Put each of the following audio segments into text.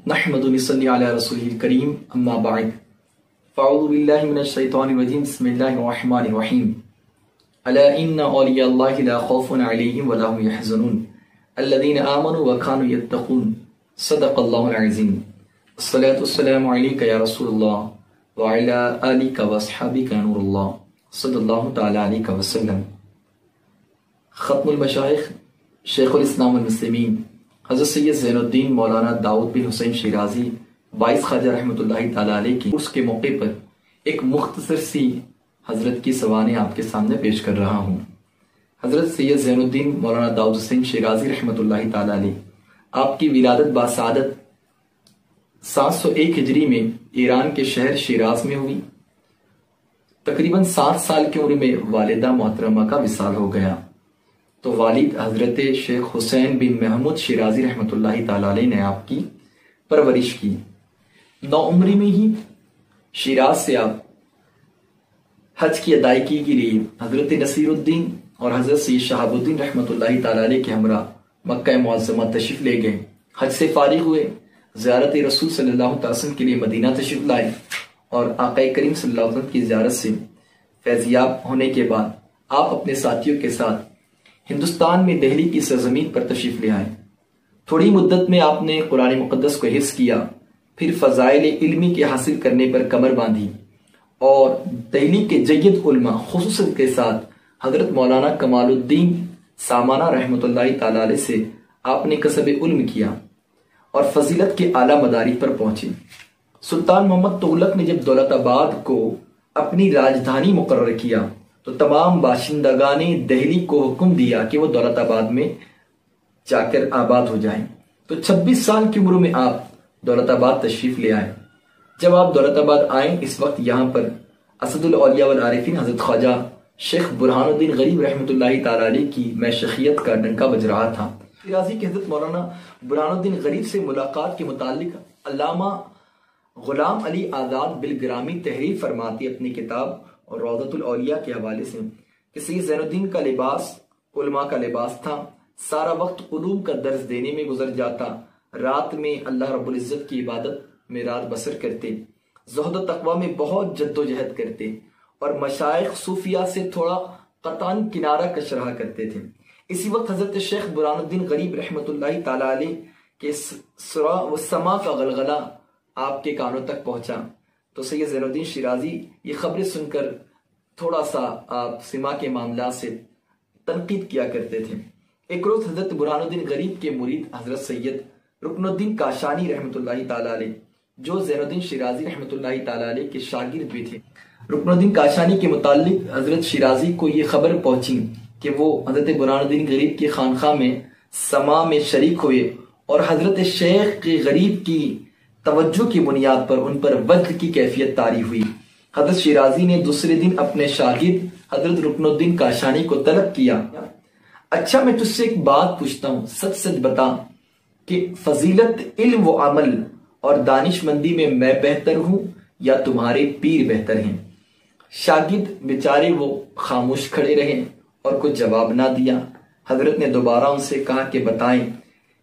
नहमदु नसल्ली अला रसूलिल करीम अम्मा बाद फ़अऊज़ु बिल्लाहि मिनश शैतानिर रजीम बिस्मिल्लाहिर रहमानिर रहीम अला इन्ना औलियाल्लाहि ला खौफुन अलैहिम वला हुम यहज़नून अल्लज़ीना आमनू व कानू यत्तक़ून सदक़ल्लाहुल अज़ीम अस्सलातु वस्सलामु अलैका या रसूलल्लाह व अला आलिका व अस्हाबिका नूरुल्लाह सल्लल्लाहु तआला अलैहि वसल्लम। ख़त्मुल मशाइख़ शेखुल इस्लाम वल मुस्लिमीन हज़रत सैयद ज़ैनुद्दीन मौलाना दाऊद बिन हुसैन शिराज़ी 22 ख्वाजा रहमतुल्लाहि तआला अलैह की उर्स के मौके पर एक मुख्तसर सी हजरत की सवानें आपके सामने पेश कर रहा हूँ। हजरत सैयद ज़ैनुद्दीन मौलाना दाऊद हुसैन शिराज़ी रहमतुल्लाहि तआला अलैह आपकी विलादत बासादत 701 हिजरी में ईरान के शहर शिराज में हुई। तकरीबन 7 साल की उम्र में वालिदा मोहतरमा का विसाल हो गया तो वालिद हजरत शेख हुसैन बिन महमूद शिराजी रहमतुल्लाहि तआला अलैह ने आपकी परवरिश की। 9 उम्री में ही शिराज से आप हज की अदायगी के लिए हजरत नसीरुद्दीन और हजरत सैयद शहाबुद्दीन रहमतुल्लाहि तआला अलैह के हमरा मक्का मुअज़्ज़मा तशरीफ ले गए। हज से फारिग हुए, ज़ियारत रसूल सल्लल्लाहु अलैहि वसल्लम के लिए मदीना तशरीफ लाए और आक़ा करीम सल्लल्लाहु अलैहि वसल्लम की ज़ियारत से फैज़याब होने के बाद आप अपने साथियों के साथ हिंदुस्तान में दिल्ली की सरजमीन पर तशरीफ ले आए। थोड़ी मुद्दत में आपने कुरान मुक़द्दस को हिफ्ज़ किया, फिर फ़ज़ाइल इल्मी के हासिल करने पर कमर बांधी और दिल्ली के जय्यद उलमा खुसूसन के साथ हजरत मौलाना कमालुद्दीन सामाना रहमतुल्लाहि तआला अलैह से आपने कसब उल्म किया और फजीलत के आला मदारी पर पहुंचे। सुल्तान मोहम्मद तुगलक ने जब दौलताबाद को अपनी राजधानी मुकर्रर किया तो तमाम बाशिंदगान दिल्ली को हुक्म दिया कि वो दौलताबाद में जाकर आबाद हो जाएं। तो 26 साल की उम्र में आप दौलताबाद तशरीफ ले आए। जब आप दौलताबाद आए इस वक्त यहाँ पर असदुल औलिया वल आरिफीन हजरत ख्वाजा शेख बुरहानुद्दीन गरीब रहमतुल्लाहि तआला अलैह की मैशखियत का डंका बज रहा था। शिराजी के हजरत मौलाना बुरहानुद्दीन गरीब से मुलाकात के मुतालिक अल्लामा गुलाम अली आज़ाद बिलग्रामी तहरीर फरमाती अपनी किताब और रौज़तुल औलिया के हवाले से कि सैयद ज़ैनुद्दीन का लिबास उलमा का लिबास था। सारा वक्त उलूम का दर्स देने में गुजर जाता, रात में अल्लाह रब्बुल इज़्ज़त की इबादत में रात बसर करते, ज़ुहद व तक़वा में बहुत जद्दोजहद करते और मशाइख़ सूफिया से थोड़ा क़तान किनारा कश रहा करते थे। इसी वक्त हज़रत शेख बुरहानुद्दीन गरीब रहमतुल्लाहि तआला अलैह के सुरा व समा का गलगला आपके कानों तक पहुंचा तो सैयद ज़ैनुद्दीन शिराजी ये खबरें सुनकर थोड़ा सा आप सिमा के मामला से तनकीद किया करते थे। एक रोज हजरत बुरहानुद्दीन गरीब के मुरीद हजरत सैयद रुकनुद्दीन काशानी रहमतुल्लाहि तआला अलैह जो ज़ैनुद्दीन शिराजी रहमतुल्लाहि तआला अलैह के शागिर्द भी थे, रुकनुद्दीन काशानी के मुतालिक हजरत शिराजी को ये खबर पहुंची कि वो हजरत बुरहानुद्दीन गरीब की खानखा में समा में शरीक हुए और हजरत शेख के गरीब की तवज्जो की बुनियाद पर उन पर वज्द की कैफियत तारी हुई। हजरत शिराजी ने दूसरे दिन अपने शागिर्द हजरत रुकनुद्दीन काशानी को तलब किया, अच्छा मैं तुझसे एक बात पूछता हूँ, सच सच बता कि फजीलत इल्म व अमल और दानिशमंदी में मैं बेहतर हूँ या तुम्हारे पीर बेहतर हैं। शागिर्द बेचारे वो खामोश खड़े रहे और कुछ जवाब ना दिया। हजरत ने दोबारा उनसे कहा कि बताएं,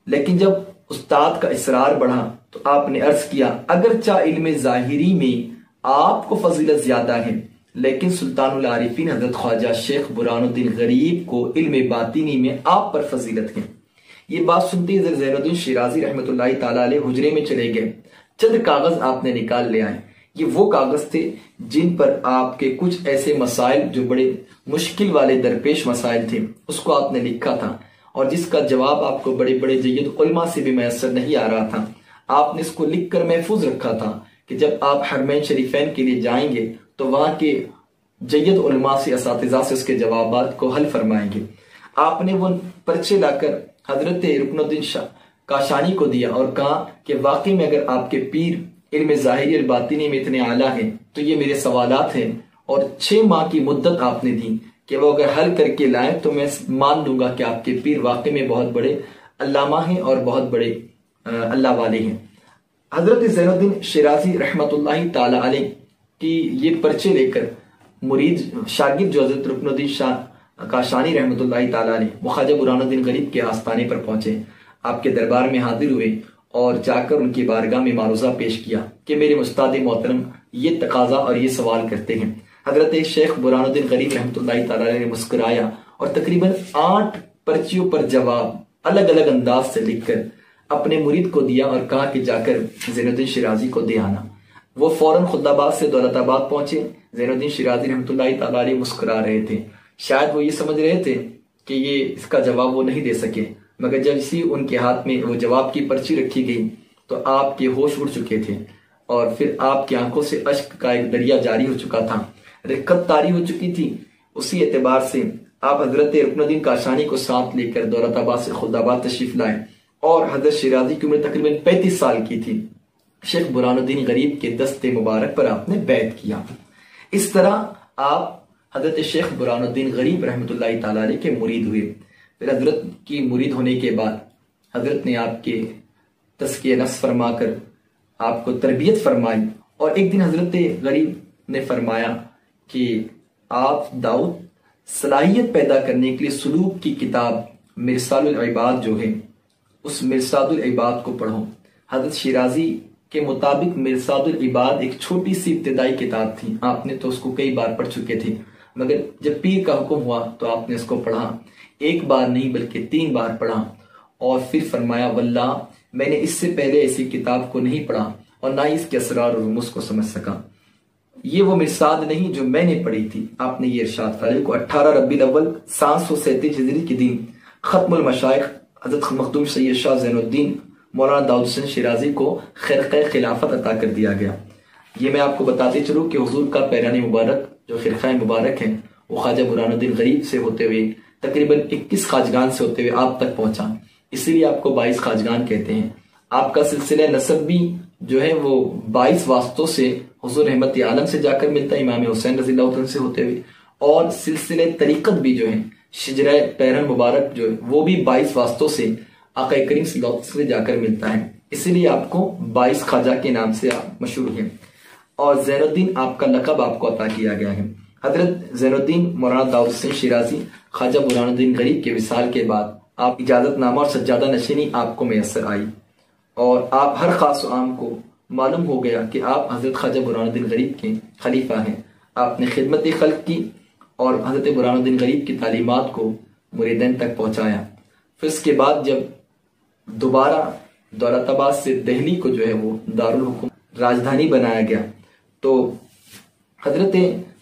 लेकिन जब उस्ताद का इसरार बढ़ा तो आपने अर्ज किया अगरचा इल्म ज़ाहिरी में आपको फजीलत ज्यादा है लेकिन सुल्तानुल आरिफीन हजरत ख्वाजा शेख बुरहानुद्दीन गरीब को इल्म बातिनी में आप पर फजीलत है। ये बात सुनते ही ज़ैनुद्दीन शिराजी रहमतुल्लाहि तआला अलैह हुजरे में चले गए। चंद कागज आपने निकाल ले आए। ये वो कागज थे जिन पर आपके कुछ ऐसे मसाइल जो बड़े मुश्किल वाले दरपेश मसाइल थे उसको आपने लिखा था और जिसका जवाब आपको बड़े बड़े जय्यद उलमा से भी मैसर नहीं आ रहा था। आपने इसको लिख कर महफूज रखा था कि जब आप हरमैन शरीफैन के लिए जाएंगे तो वहां के जय्यद उलमा से असातिज़ा से उसके जवाबात को हल फरमाएंगे। आपने वो पर्चे लाकर हजरत रुकनुद्दीन काशानी को दिया और कहा कि वाकई में अगर आपके पीर इल्म ज़ाहिरी और बातिनी में इतने आला हैं तो ये मेरे सवालात हैं और 6 माह की मुद्दत आपने दी कि वो अगर हल करके लाए तो मैं मान लूंगा कि आपके पीर वाकई में बहुत बड़े अल्लामा हैं और बहुत बड़े अल्लाह वाले हैं। हजरत ज़ैनुद्दीन शिराजी रहमतुल्लाहि तआला अलैह की ये पर्चे लेकर मुरीद शागिर्द जो हजरत रुकनुद्दीन काशानी रहमतुल्लाहि तआला अलैह ख्वाजा बुरहानुद्दीन गरीब के आस्थाने पर पहुंचे, आपके दरबार में हाजिर हुए और जाकर उनकी बारगाह में मारूजा पेश किया कि मेरे मुस्ताद मोहतरम ये तकाजा और ये सवाल करते हैं। हजरत शेख बुरहानुद्दीन गरीब रहमतुल्लाहि तआला अलैह ने मुस्कुराया और तकरीबन 8 पर्चियों पर जवाब अलग अलग अंदाज से लिखकर अपने मुरीद को दिया और कहा कि जाकर ज़ैनुद्दीन शिराजी को दे आना। वो फौरन खुदाबाद से दौलताबाद पहुंचे। ज़ैनुद्दीन शिराजी रहमतुल्लाहि तआला अलैह मुस्कुरा रहे थे। शायद वो ये समझ रहे थे कि ये इसका जवाब वो नहीं दे सके, मगर जब इसी उनके हाथ में वो जवाब की पर्ची रखी गई तो आपके होश उड़ चुके थे और फिर आपकी आंखों से अश्क का एक दरिया जारी हो चुका था, रिक्कत तारी हो चुकी थी। उसी एतबार से आप हजरत रुकनुद्दीन काशानी को साथ लेकर दौलताबाद से खुदाबाद तशरीफ लाए और हजरत शिराजी की उम्र तकरीबन 35 साल की थी। शेख बुरहानुद्दीन गरीब के दस्ते मुबारक पर आपने बैत किया। इस तरह आप हजरत शेख बुरहानुद्दीन गरीब रहमतुल्लाहि तआला अलैह के मुरीद हुए। फिर हजरत की मुरीद होने के बाद हजरत ने आपके तज़किया नफ्स फरमाकर आपको तरबियत फरमाई और एक दिन हजरत गरीब ने फरमाया कि आप दाऊद सलाहियत पैदा करने के लिए सुलूक की किताब मिरसालुल इबाद जो है उस मिरसालुल इबाद को पढ़ो। हजरत शिराजी के मुताबिक मिरसालुल इबाद एक छोटी सी इब्तिदाई किताब थी। आपने तो उसको कई बार पढ़ चुके थे, मगर जब पीर का हुक्म हुआ तो आपने इसको पढ़ा। एक बार नहीं बल्कि 3 बार पढ़ा और फिर फरमाया वल्लाह मैंने इससे पहले ऐसी किताब को नहीं पढ़ा और ना ही इसके असरार और रुमूस को समझ सका। ये वो मिरसाद नहीं जो मैंने पढ़ी थी। आपने ये इरशाद फरमाया को 18 रबीउल अव्वल 737 हिजरी के दिन खत्मुल मशाइख हजरत मखदूम सैयद शाह ज़ैनुद्दीन मौलाना दाऊद हुसैन शिराजी को खिरक़े खिलाफत अता कर दिया गया। ये मैं आपको बताते चलूँ कि हुजूर का पैरानी मुबारक जो खिरक़ा मुबारक है वो ख्वाजा बुरहानुद्दीन गरीब से होते हुए तकरीबन 21 खाजगान से होते हुए आप तक पहुंचा। इसीलिए आपको 22 खाजगान कहते हैं। आपका सिलसिला नसब भी जो है वो 22 वास्तों से हुजूर रहमत आलम से जाकर मिलता है, इमाम हुसैन रज़ियल्लाहु अन्हु से होते हुए, और सिलसिले तरीक़त भी जो है शिजरा पैरन मुबारक जो है वो भी 22 वास्तों से आका करीम सल्लल्लाहु अलैहि वसल्लम से जाकर मिलता है। इसीलिए आपको 22 ख्वाजा के नाम से आप मशहूर हैं और ज़ैनुद्दीन आपका लक़ब आपको अता किया गया है। हजरत ज़ैनुद्दीन मौलाना दाऊद हुसैन शिराजी ख्वाजा बुरहानुद्दीन गरीब के विसाल के बाद आप इजाज़तनामा और सज्जादा नशीनी आपको मैसर आई और आप हर खास आम को मालूम हो गया कि आप हजरत ख्वाजा बुरहानुद्दीन गरीब के खलीफा हैं। आपने खिदमत खल्क की और हजरत बुरहानुद्दीन गरीब की तालीमात को मुरीदैन तक पहुँचाया। फिर उसके बाद जब दोबारा दौलताबाद से दिल्ली को जो है वो दारुल हुकूम राजधानी बनाया गया तो हजरत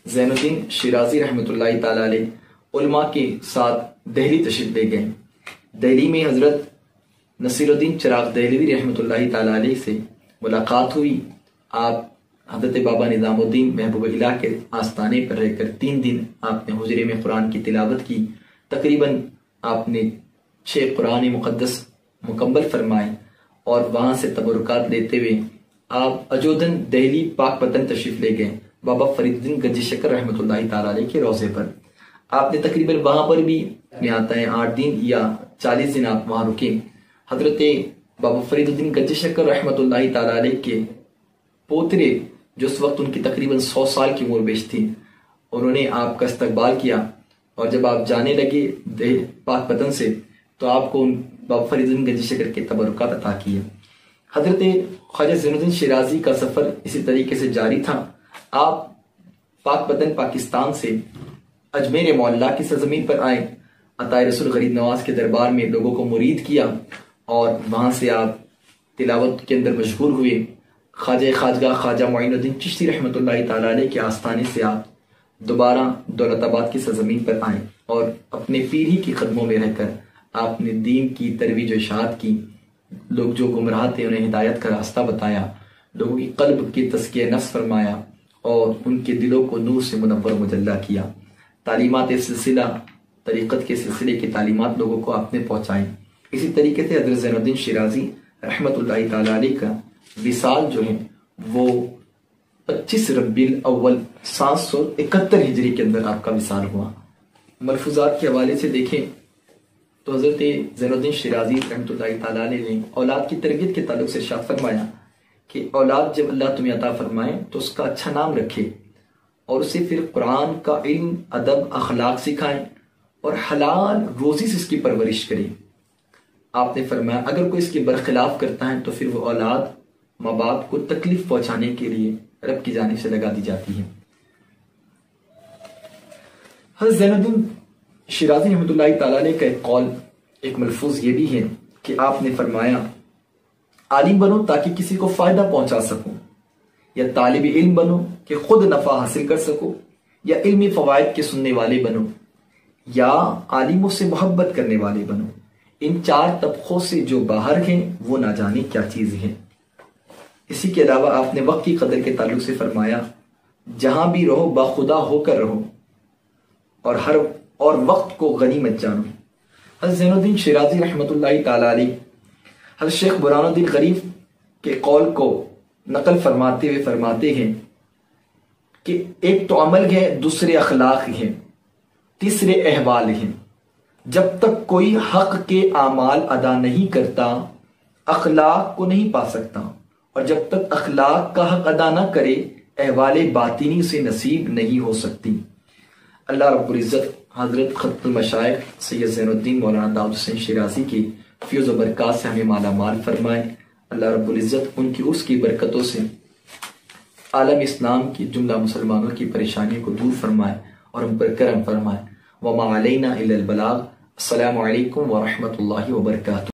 ज़ैनुद्दीन शिराजी रहमतुल्लाहि ताला अलैह उलमा के साथ दिल्ली तशरीफ ले गए। दिल्ली में हजरत नसीरुद्दीन चिराग दहलवी रहमतुल्लाहि ताला अलैह से मुलाकात हुई। आप हजरत बाबा निज़ामुद्दीन महबूब इलाह के आस्थाने पर रहकर 3 दिन आपने हुजरे में कुरान की तिलावत की। तकरीबन आपने 6 कुरान मुक़द्दस मुकम्मल फरमाए और वहाँ से तबरुकात लेते हुए आप अजोदन दिल्ली पाकपतन तशरीफ ले गए बाबा फरीदुद्दीन गंजी शक्कर रहमतुल्लाहि ताला अलैह के रोज़े पर। आपने तकरीबन वहाँ पर भी में आता है 8 दिन या 40 दिन आप वहाँ रुके। हजरत बाबा फरीदुद्दीन गंजी शक्कर रहमतुल्लाहि ताला अलैह के पोतरे जो उस वक्त उनकी तकरीबन 100 साल की उम्र बेश थी, उन्होंने आपका इस्तकबाल किया और जब आप जाने लगे पाकपतन से तो आपको उन बाबा फरीदुद्दीन गंजी शक्कर के तबरुकात अता किए। हजरत ख्वाजा ज़ैनुद्दीन शिराजी का सफ़र इसी तरीके से जारी था। आप पाकपतन पाकिस्तान से अजमेर मौला की सरजमीन पर आए, अताए रसूल गरीब नवाज के दरबार में लोगों को मुरीद किया और वहाँ से आप तिलावत के अंदर मशगूल हुए। ख्वाजा खाजगा ख्वाजा मोइनुद्दीन चिश्ती रहमतुल्लाहि ताला अलैह के आस्थाने से आप दोबारा दौलताबाद की सरजमीन पर आए और अपने पीर ही के कदमों में रहकर आपने दीन की तरवीज इशाअत की। लोग जो गुमराह थे उन्हें हिदायत का रास्ता बताया, लोगों की कल्ब की तज़किया नफ्स फरमाया और उनके दिलों को नूर से मुनव्वर मुजल्ला किया। तालीमात सिलसिला तरीक़त के सिलसिले की तालीमात लोगों को आपने पहुँचाई। इसी तरीके से हज़रत ज़ैनुद्दीन शिराजी रहमतुल्लाहि ताला अलैह का विसाल जो है वो 25 रबीउल अव्वल 771 हिजरी के अंदर आपका विसाल हुआ। मलफूजात के हवाले से देखें तो हज़रत ज़ैनुद्दीन शिराजी रहमतुल्लाहि ताला अलैह ने औलाद की तरबियत के ताल्लुक से इरशाद फरमाया कि औलाद जब अल्लाह तुम्हें अता फरमाए तो उसका अच्छा नाम रखे और उसे फिर कुरान का इल्म, अदब, अखलाक सिखाएं और हलाल रोज़ी से इसकी परवरिश करें। आपने फरमाया अगर कोई इसके बरखिलाफ करता है तो फिर वो औलाद माँ बाप को तकलीफ पहुंचाने के लिए रब की जानिब से लगा दी जाती है। हज़रत ज़ैनुद्दीन शिराज़ी रहमतुल्लाहि तआला अलैह का एक कौल, एक मलफूज ये भी है कि आपने फरमाया आलिम बनो ताकि किसी को फायदा पहुंचा सको, या तालिब इल्म बनो कि खुद नफा हासिल कर सको, या इल्मी फवायद के सुनने वाले बनो, या आलिमों से मोहब्बत करने वाले बनो। इन 4 तबकों से जो बाहर हैं वो ना जाने क्या चीज है। इसी के अलावा आपने वक्त की कदर के ताल्लुक से फरमाया जहां भी रहो बाखुदा होकर रहो और वक्त को गनीमत जानो। हज़रत ज़ैनुद्दीन शिराज़ी रहमतुल्लाहि तआला अलैह हज़रत शेख बुरहानुद्दीन गरीब के कौल को नकल फरमाते हुए फरमाते हैं कि एक तो अमल है, दूसरे अखलाक हैं, तीसरे अहवाल हैं। जब तक कोई हक के आमाल अदा नहीं करता अखलाक को नहीं पा सकता, और जब तक अखलाक का हक अदा ना करे अहवाल बातिनी से नसीब नहीं हो सकती। अल्लाह रब्बुल इज़्ज़त हज़रत खत्मुल मशाइख सैयद ज़ैनुद्दीन मौलाना दाऊद हुसैन शिराज़ी की फ़ैज़ व बरक़ात से हमें माला माल फरमाए। अल्लाह रब्बुल इज़्ज़त उनकी उसकी बरकतों से आलम इस्लाम की जुमला मुसलमानों की परेशानियों को दूर फरमाए और हम पर करम फरमाए। वमा अलैना इल्लल बलाग। अस्सलामु अलैकुम व रहमतुल्लाहि व बरकातुहू।